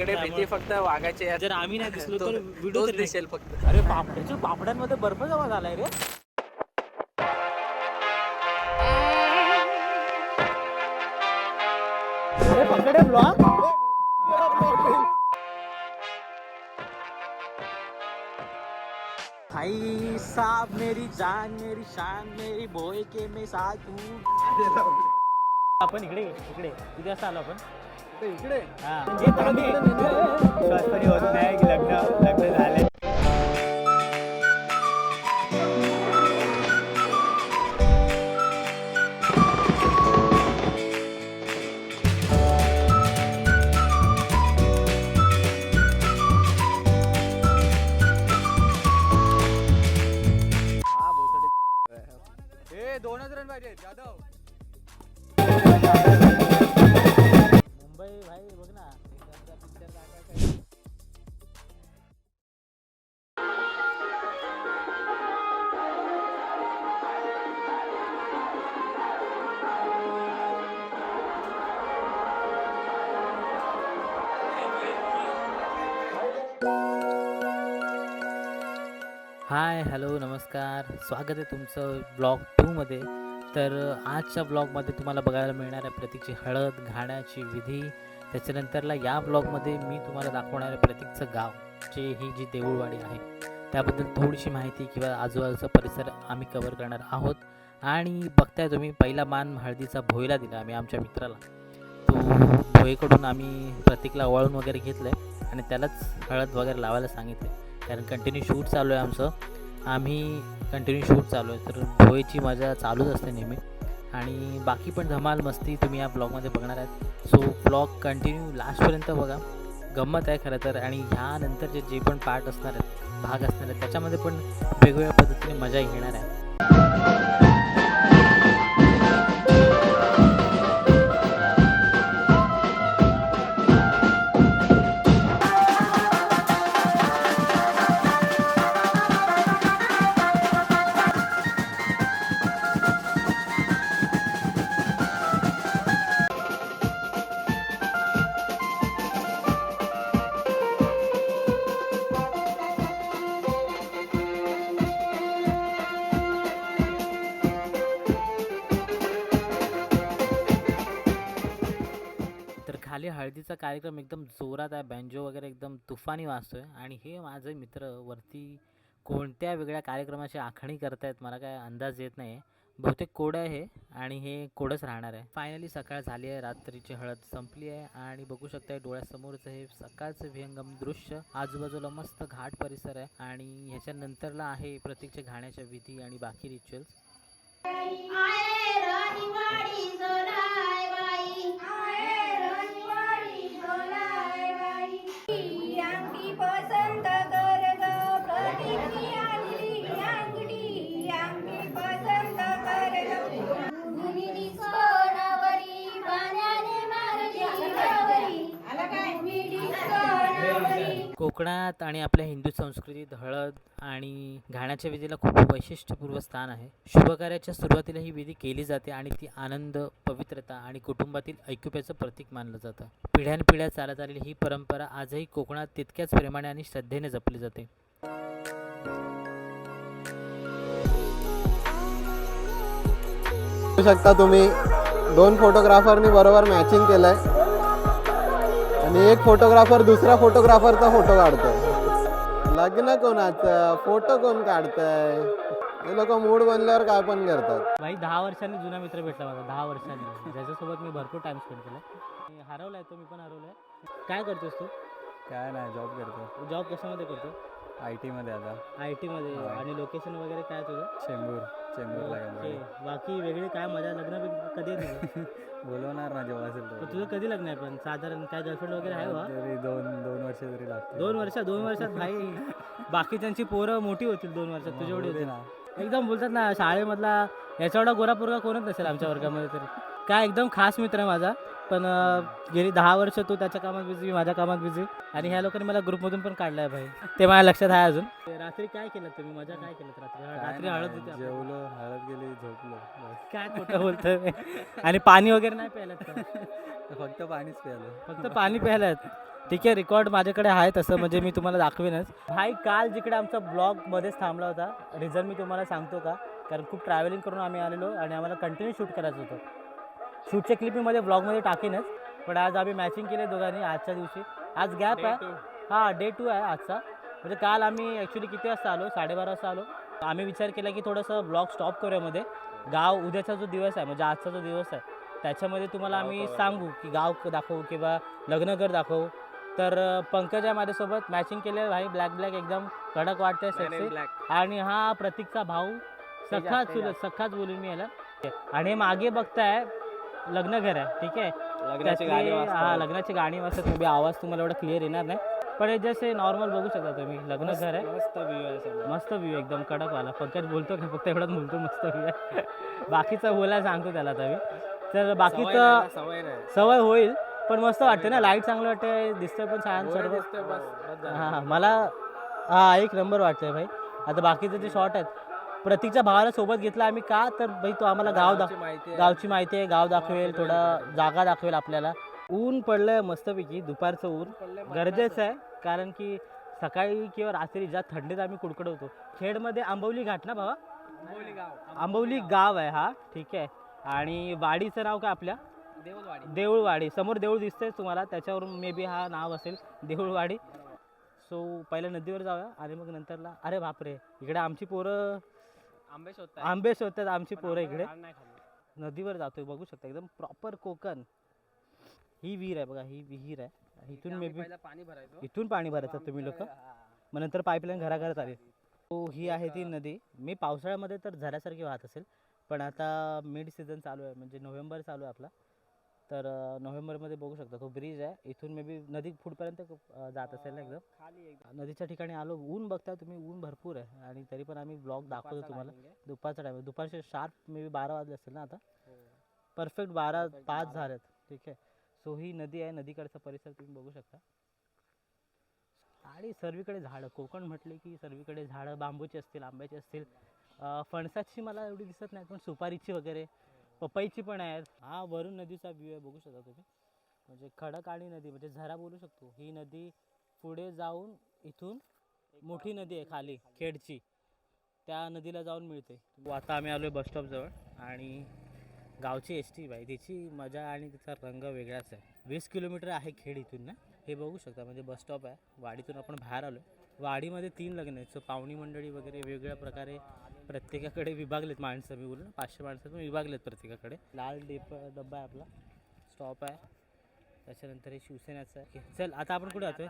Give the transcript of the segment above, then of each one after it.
सगळे भीती फक्त वाघाची आहे. जर आम्ही नाही दिसलो तर व्हिडिओ तोच तरी दिसेल फक्त. अरे पापड्याच्या पापड्यांमध्ये बर्फ जमा झालाय रे. अरे पकडे ब्लॉग. भाई साहब मेरी जान मेरी शान मेरी बोय के मैं साथ हूँ. आपण इकडे किती वाजता आलो आपण इकडे श्वासपरी होत नाही की लग्न झाले. दोनच रन पाहिजे जाधव. मुंबई भाई बघ ना पिक्चर दाखवायचा. हाय हॅलो नमस्कार, स्वागत आहे तुमचं ब्लॉग 2मध्ये. तर आजच्या ब्लॉगमध्ये तुम्हाला बघायला मिळणार आहे प्रतीकची हळद घाण्याची विधी. त्याच्यानंतरला या ब्लॉगमध्ये मी तुम्हाला दाखवणार आहे प्रतीकचं गाव, जे ही जी देऊळवाडी आहे त्याबद्दल थोडीशी माहिती किंवा आजूबाजूचा परिसर आम्ही कवर करणार आहोत. आणि बघताय तुम्ही, पहिला मान हळदीचा भोईला दिला आम्ही आमच्या मित्राला. तो भोईकडून आम्ही प्रतीकला वळून वगैरे घेतलं आहे आणि त्यालाच हळद वगैरे लावायला सांगितलं आहे, कारण कंटिन्यू शूट चालू आहे आमचं. आम्ही कंटिन्यू शूट चालू आहे, तर भोईची मजा चालूच असते नेहमी. आणि बाकी पण धमाल मस्ती तुम्ही या ब्लॉगमध्ये बघणार आहात. सो ब्लॉग कंटिन्यू लास्टपर्यंत बघा, गंमत आहे खरं तर. आणि ह्यानंतरचे जे पण पार्ट असणार आहेत, भाग असणार आहेत, त्याच्यामध्ये पण वेगवेगळ्या पद्धतीने मजा घेणार आहे. खाली हळदीचा कार्यक्रम एकदम जोरात आहे, बँजो वगैरे एकदम तुफानी वाजतोय. आणि हे माझे मित्र वरती कोणत्या वेगळ्या कार्यक्रमाची आखणी करतायत मला काय अंदाज येत नाही. बहुतेक कोड आहे आणि हे कोडच राहणार आहे. फायनली सकाळ झाली आहे, रात्रीची हळद संपली आहे आणि बघू शकताय डोळ्यासमोरचं हे सकाळचं विहंगम दृश्य. आजूबाजूला मस्त घाट परिसर आहे आणि ह्याच्यानंतरला आहे प्रत्येकच्या घाण्याच्या विधी आणि बाकी रिच्युअल्स. कोकणात आणि आपल्या हिंदू संस्कृतीत हळद आणि घाण्याच्या विधीला खूप वैशिष्ट्यपूर्ण स्थान आहे. शुभकार्याच्या सुरुवातीला ही विधी केली जाते आणि ती आनंद, पवित्रता आणि कुटुंबातील ऐक्यतेचं प्रतीक मानलं जातं. पिढ्यानपिढ्या चालत आलेली ही परंपरा आजही कोकणात तितक्याच प्रेमाने आणि श्रद्धेने जपली जाते. बघू शकता तुम्ही, 2 फोटोग्राफरनी बरोबर मॅचिंग केलंय आणि एक फोटोग्राफर दुसऱ्या फोटोग्राफरचा फोटो काढतोय. लग्न कोणाचं, फोटो कोण काढतंय, हे लोक मूड बनल्यावर काय पण करतात. भाई 10 वर्षांनी जुना मित्र भेटला माझा, 10 वर्षांनी, ज्याच्यासोबत मी भरपूर टाइम स्पेंड केला. हरवलाय तो, मी पण हरवलाय. काय करतोस तू? काय नाही, जॉब करतो. जॉब कशामध्ये करतो? IT मध्ये. आता IT मध्ये. आणि लोकेशन वगैरे काय तुझं? चेंबूर ओके. बाकी वेगळी काय मजा? लग्न कधी आहे तुझं? बोलवणार ना जेव्हा असेल तर तुझं कधी लग्न आहे? पण साधारण काय गर्लफ्रेंड वगैरे आहे बा? तरी 2 वर्ष तरी लागतील. 2 वर्षात भाई बाकीच्यांची पोरं मोठी होतील 2 वर्षात, तुझी एवढी होती ना. एकदम बोलतात ना शाळेमधला याचा एवढा गोरा पोरगा कोणच नसेल आमच्या वर्गामध्ये. तरी काय एकदम खास मित्र आहे माझा. पण गेली 10 वर्ष तो त्याच्या कामात बिझी, मी माझ्या कामात बिझी. आणि ह्या लोकांनी मला ग्रुपमधून पण काढलाय भाई, ते माझ्या लक्षात आहे अजून. रात्री काय केलं तुम्ही? मजा काय केलं रात्री? हळद होती, जेवलो, हळद गेली, झोपलो. काय खोटं बोलतोय. आणि पाणी वगैरे नाही प्यायला? फक्त पाणीच प्यायलो. फक्त पाणी प्यायला आहेत. ठीक आहे, रेकॉर्ड माझ्याकडे आहे तसं, म्हणजे मी तुम्हाला दाखवेनच. भाई काल जिकडे आमचा ब्लॉगमध्येच थांबला होता, रिझन मी तुम्हाला सांगतो का, कारण खूप ट्रॅव्हलिंग करून आम्ही आलेलो आणि आम्हाला कंटिन्यू शूट करायचं होतं. शूटच्या क्लिप मी मध्ये ब्लॉगमध्ये टाकेनच, पण आज आम्ही मॅचिंग केले दोघांनी आजच्या दिवशी. आज गॅप आहे. हां, डे 2 आहे आजचा. म्हणजे काल आम्ही ॲक्च्युली किती वाजता आलो, 12:30 वाजता आलो. आम्ही विचार केला की थोडंसं ब्लॉग स्टॉप करूयामध्ये. गाव उद्याचा जो दिवस आहे, म्हणजे आजचा जो दिवस आहे, त्याच्यामध्ये तुम्हाला आम्ही सांगू की गाव दाखवू किंवा लग्नघर दाखवू. तर पंकज आहे माझ्यासोबत, मॅचिंग केले भाई, ब्लॅक एकदम कडक वाटतंय, सेक्सी. आणि हा प्रतीकचा भाऊ, सखाच बोलून मी याला. आणि हे मागे बघताय लग्नघर आहे. ठीक आहे, लग्नाची गाणी वाजतात. मे बी आवाज तुम्हाला एवढा क्लिअर येणार नाही, पण हे जसे नॉर्मल बघू शकता तुम्ही. लग्नघर आहे, मस्त व्ह्यू एकदम कडकवाला. पंकज बोलतो का फक्त एवढाच बोलतो, मस्त व्ह्यू आहे. बाकीचं बोलायला सांगतो त्याला आता. तर बाकीचं सवय होईल, पण मस्त वाटते ना, लाईट चांगलं वाटते, दिसतं पण छान सर्व. हां, मला एक नंबर वाटतंय भाई. आता बाकीचे जे शॉट आहेत, प्रतीकच्या भावाला सोबत घेतला आम्ही का, तर भाई तो आम्हाला गावची माहिती आहे, गाव दाखवेल, थोडा जागा दाखवेल आपल्याला. ऊन पडलंय मस्तपैकी, दुपारचं ऊन गरजेचं आहे, कारण की सकाळी किंवा रात्री ज्या थंडीत आम्ही कुडकुडवतो. खेडमध्ये आंबवली घाट ना भावा, आंबवली गाव आहे हा. ठीक आहे, आणि वाडीचं नाव काय आपल्या, देऊळवाडी. समोर देऊळ दिसतंय तुम्हाला, त्याच्यावरून मे बी हा नाव असेल देऊळवाडी. सो पहिल्या नदीवर जाऊया आणि मग नंतरला, अरे बापरे, इकडे आमची पोरं आंबे शोधतात आमची पोरं इकडे. नदीवर जातोय, बघू शकता एकदम प्रॉपर कोकण. ही विहीर आहे बघा, ही विहीर आहे. इथून मे बी इथून पाणी भरायचं तुम्ही लोक, मग नंतर पाईपलाईन घराघरात आली. तो ही आहे ती नदी. मी पावसाळ्यामध्ये तर झऱ्यासारखी वाहत असेल, पण आता मिड सीझन चालू आहे, म्हणजे नोव्हेंबर चालू आहे आपला. तर नोव्हेंबरमध्ये बघू शकता तो ब्रिज आहे. इथून मे बी नदी पुढपर्यंत जात असेल ना एकदम. नदीच्या ठिकाणी आलो. ऊन बघता तुम्ही, ऊन भरपूर आहे, आणि तरी पण आम्ही ब्लॉग दाखवतो तुम्हाला. दुपारचा टाईम, दुपारचे शार्प मे बी 12 वाजले असेल ना आता. परफेक्ट 12:05 झालेत. ठीक आहे, सो ही नदी आहे, नदीकडचा परिसर तुम्ही बघू शकता. आणि सर्वीकडे झाडं, कोकण म्हटले की सर्वीकडे झाडं, बांबूची असतील, आंब्याची असतील, फणसाची मला एवढी दिसत नाही, पण सुपारीची वगैरे, पपईची पण आहेत. हा वरून नदीचा व्ह्यू आहे, बघू शकता तुम्ही. म्हणजे खडक आणि नदी, म्हणजे झरा बोलू शकतो. ही नदी पुढे जाऊन इथून मोठी नदी आहे खाली खेडची, त्या नदीला जाऊन मिळते. आता आम्ही आलो आहे बसस्टॉपजवळ, आणि गावची एसटी बाई, तिची मजा आणि तिचा रंग वेगळाच आहे. 20 किलोमीटर आहे खेड इथून ना, हे बघू शकता. म्हणजे बसस्टॉप आहे, वाडीतून आपण बाहेर आलो. वाडीमध्ये 3 लग्न आहेत, सो पाहुणी मंडळी वगैरे वेगवेगळ्या प्रकारे प्रत्येकाकडे विभागलेत माणसं. मी बोललो ना 500 माणसं पण विभागलेत प्रत्येकाकडे. लाल डब्बा आहे आपला, स्टॉप आहे. त्याच्यानंतर हे शिवसेनेचं आहे. चल आता आपण कुठे जातोय,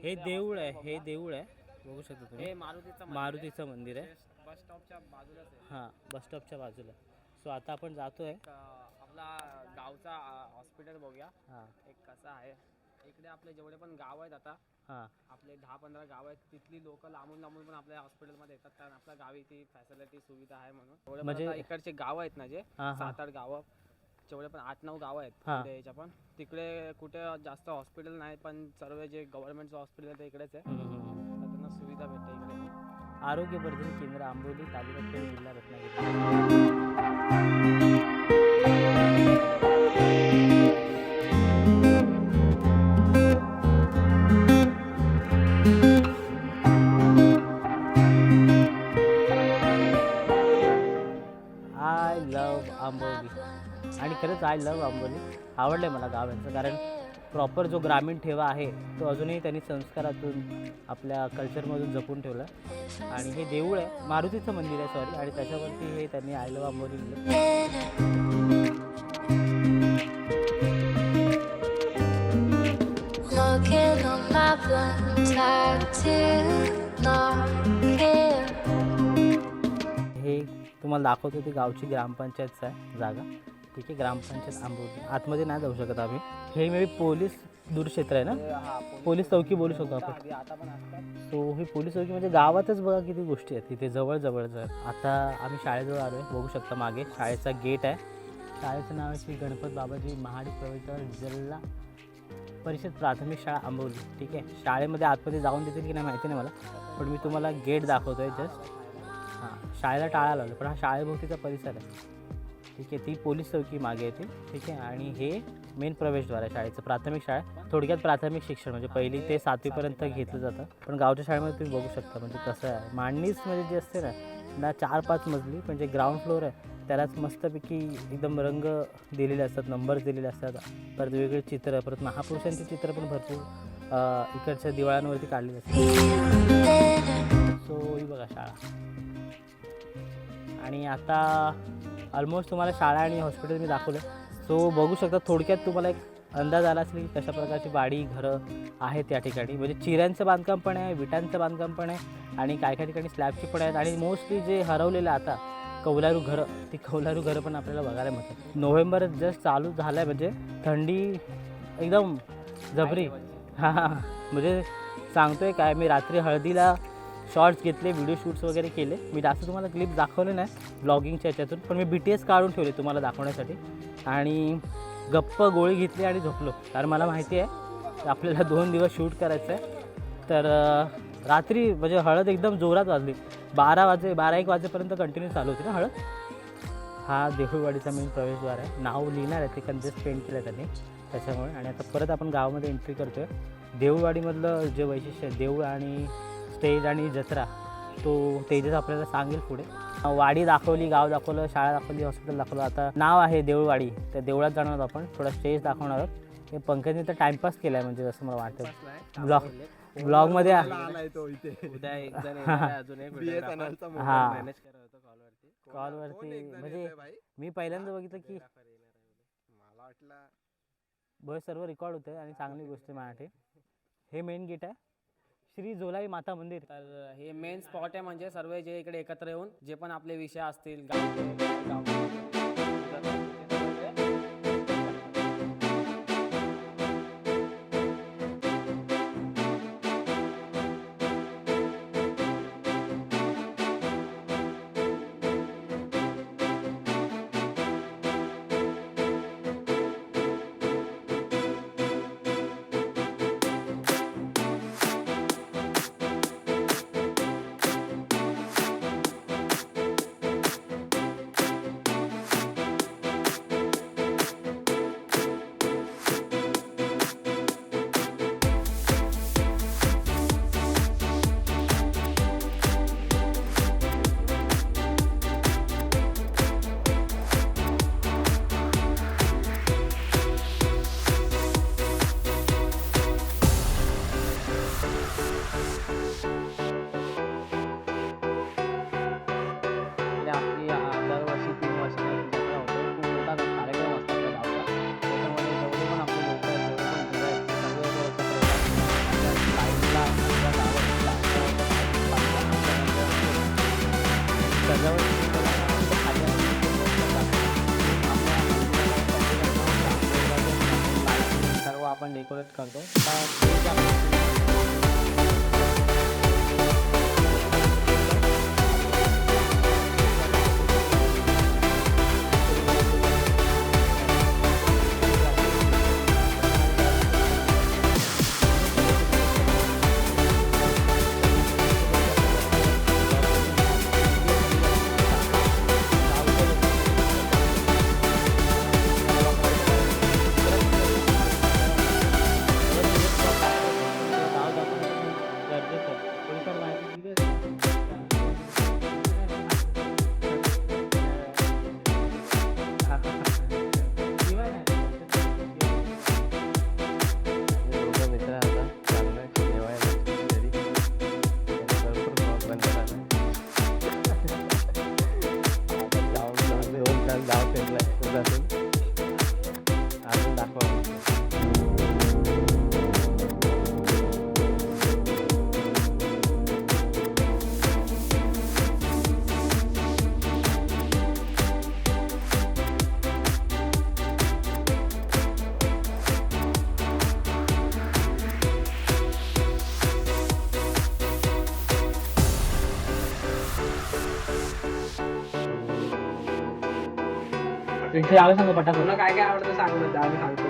हे देऊळ आहे, हे देऊळ आहे, बघू शकता तुम्ही. मारुतीचं मंदिर आहे, बसस्टॉपच्या बाजूलाच आहे. हां, बसस्टॉपच्या बाजूला. सो आता आपण जातोय. आपला गावचा हॉस्पिटल बघूया. हां, एक कसं आहे, इकडे आपले जेवढे पण गाव आहेत आता, हां, आपले 10-15 गाव आहेत, तिथली लोक लांबून पण आपल्या हॉस्पिटलमध्ये येतात, कारण आपल्या गावी ती फॅसिलिटी सुविधा आहे म्हणून. म्हणजे इकडचे गाव आहेत ना, जे 7-8 गावं, जेवढे पण 8-9 गावं आहेत याच्या पण, तिकडे कुठे जास्त हॉस्पिटल नाही, पण सर्व जे गव्हर्नमेंटचं हॉस्पिटल आहे ते इकडेच आहे. त्यांना सुविधा भेटते इकडे. आरोग्य वर्धिनी केंद्र, आंबोली, तालुका खेड, जिल्हा रत्नागिरी. I love Amboli. आणि खरंच आय लव्ह आंबोली. आवडलं आहे मला गाव यांचं, कारण प्रॉपर जो ग्रामीण ठेवा आहे तो अजूनही त्यांनी संस्कारातून आपल्या कल्चरमधून जपून ठेवला. आणि हे देऊळ आहे, मारुतीचं मंदिर आहे सॉरी, आणि त्याच्यावरती हे त्यांनी आय लव्ह आंबोली लिहिलं. हे तुम्हाला दाखवतो, ती गावची ग्रामपंचायतचं आहे जागा. ठीक आहे, ग्रामपंचायत आंबोली. आतमध्ये नाही जाऊ शकत आम्ही. हे मे बी पोलीस दूरक्षेत्र आहे ना, पोलीस चौकी बोलू शकतो आपण. सो ही पोलीस चौकी म्हणजे गावातच बघा किती गोष्टी आहेत तिथे जवळ. आता आम्ही शाळेजवळ आलो आहे, बघू शकता मागे शाळेचा गेट आहे. शाळेचं नाव आहे श्री गणपत बाबाजी महाडी प्रवेशद्वार जिल्हा परिषद प्राथमिक शाळा आंबोली. ठीक आहे, शाळेमध्ये आतमध्ये जाऊन देतील की नाही माहिती नाही मला, पण मी तुम्हाला गेट दाखवतो आहे जस्ट. हां, शाळेला टाळा लावलं, पण हा शाळेभोवतीचा परिसर आहे. ठीक आहे. ती पोलीस चौकी मागे येते. ठीक आहे. आणि हे मेन प्रवेशद्वार आहे शाळेचं. प्राथमिक शाळा थोडक्यात प्राथमिक शिक्षण म्हणजे 1ली ते 7वीपर्यंत घेतलं जातं. पण गावच्या शाळेमध्ये तुम्ही बघू शकता म्हणजे कसं आहे मांडणीच म्हणजे जी असते ना 4-5 मजली म्हणजे ग्राउंड फ्लोअर आहे त्यालाच मस्तपैकी एकदम रंग दिलेले असतात, नंबर्स दिलेले असतात, परत वेगवेगळे चित्र, परत महापुरुषांची चित्र पण भरपूर इकडच्या दिवाळांवरती काढलेली असतात. सो ही बघा शाळा. आणि आता ऑलमोस्ट तुम्हाला शाळा आणि हॉस्पिटल मी दाखवलं. सो बघू शकता थोडक्यात तुम्हाला एक अंदाज आला असेल की कशा प्रकारची वाडी घरं आहेत या ठिकाणी. म्हणजे चिऱ्यांचं बांधकाम पण आहे, विटांचं बांधकाम पण आहे आणि काही काही ठिकाणी स्लॅबची पण आहेत. आणि मोस्टली जे हरवलेलं आता कौलारू घरं, ती कौलारू घरं पण आपल्याला बघायला मिळतात. नोव्हेंबर जस्ट चालू झालं आहे म्हणजे थंडी एकदम जबरी. हां म्हणजे सांगतोय काय, मी रात्री हळदीला शॉर्ट्स घेतले, व्हिडिओ शूट्स वगैरे केले. मी जास्त तुम्हाला क्लिप दाखवले नाही ब्लॉगिंगच्या याच्यातून, पण मी BTS काढून ठेवले तुम्हाला दाखवण्यासाठी. आणि गप्प गोळी घेतली आणि झोपलो, कारण मला माहिती आहे आपल्याला 2 दिवस शूट करायचं आहे. तर रात्री म्हणजे हळद एकदम जोरात वाजली. 12-1 वाजेपर्यंत कंटिन्यू चालू होती ना हळद. हा देऊळवाडीचा मेन प्रवेशद्वार आहे. नाव लिहिणार आहे ते कंजेस्ट पेंट केलं त्यांनी त्याच्यामुळे. आणि आता परत आपण गावामध्ये एंट्री करतो आहे. देऊळवाडीमधलं जे वैशिष्ट्य आहे देऊळ आणि स्टेज आणि जत्रा तो तेजस आपल्याला सांगेल पुढे. वाडी दाखवली, गाव दाखवलं, शाळा दाखवली, हॉस्पिटल दाखवलं. आता नाव आहे देऊळवाडी, त्या देवळात जाणार आहोत आपण, थोडा स्टेज दाखवणार आहोत. हे पंकजने तर टाइमपास केला आहे म्हणजे जसं मला वाटतं ब्लॉगमध्ये. कॉलवरती म्हणजे मी पहिल्यांदा बघितलं की मला वाटलं बस सर्व रेकॉर्ड होतं आणि चांगली गोष्ट आहे माझ्यासाठी. हे मेन गेट आहे श्री जोलाई माता मंदिर. तर हे मेन स्पॉट आहे म्हणजे सर्व जे इकडे एकत्र येऊन जे पण आपले विषय असतील सर्व आपण डेकोरेट करतो. इथे आलं सांगा पटाक. तुला काय काय आवडतं सांग ना, आम्ही सांगतो.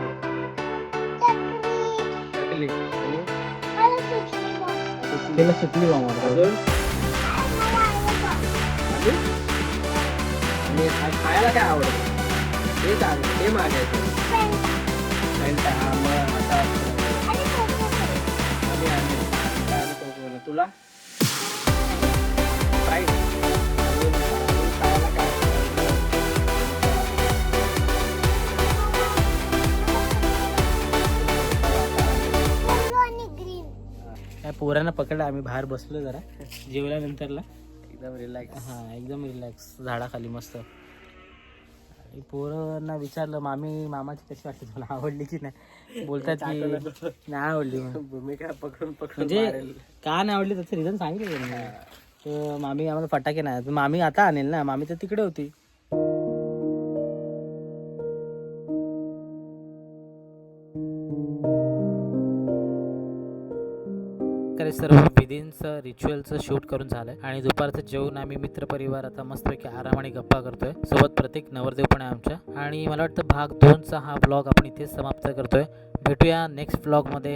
चकली त्याला सुटली बा मला. अजून आणि खायला काय आवडतं? ते सांग ते मागायचं Fanta, हा, मग आता आम्ही आणेल. आणि Coca-Cola. तुला Sprite. खायला काय? या पोरांना पकडलं आम्ही बाहेर बसलो जरा जेवल्यानंतरला एकदम रिलॅक्स. हा एकदम रिलॅक्स झाडाखाली मस्त. आणि पोरांना विचारलं मामाची कशी वाटते तुला आवडली की नाही बोलतात की नाही आवडली म्हणून. भूमिका पकडून पकडून म्हणजे मारेल. का नाही आवडली त्याचं रिझन सांगितलं त्यांनी. तर मामी आम्हाला फटाके नाही तर मामी आता आणेल ना मामी तर तिकडे होती. सर्व विधींचं रिच्युअलचं शूट करून झालंय आणि दुपारचं जेवण आम्ही मित्रपरिवार आता मस्तपैकी आराम आणि गप्पा करतोय. सोबत प्रत्येक नवरदेव पण आहे आमच्या. आणि मला वाटतं भाग 2चा हा ब्लॉग आपण इथेच समाप्त करतोय. भेटूया नेक्स्ट ब्लॉगमध्ये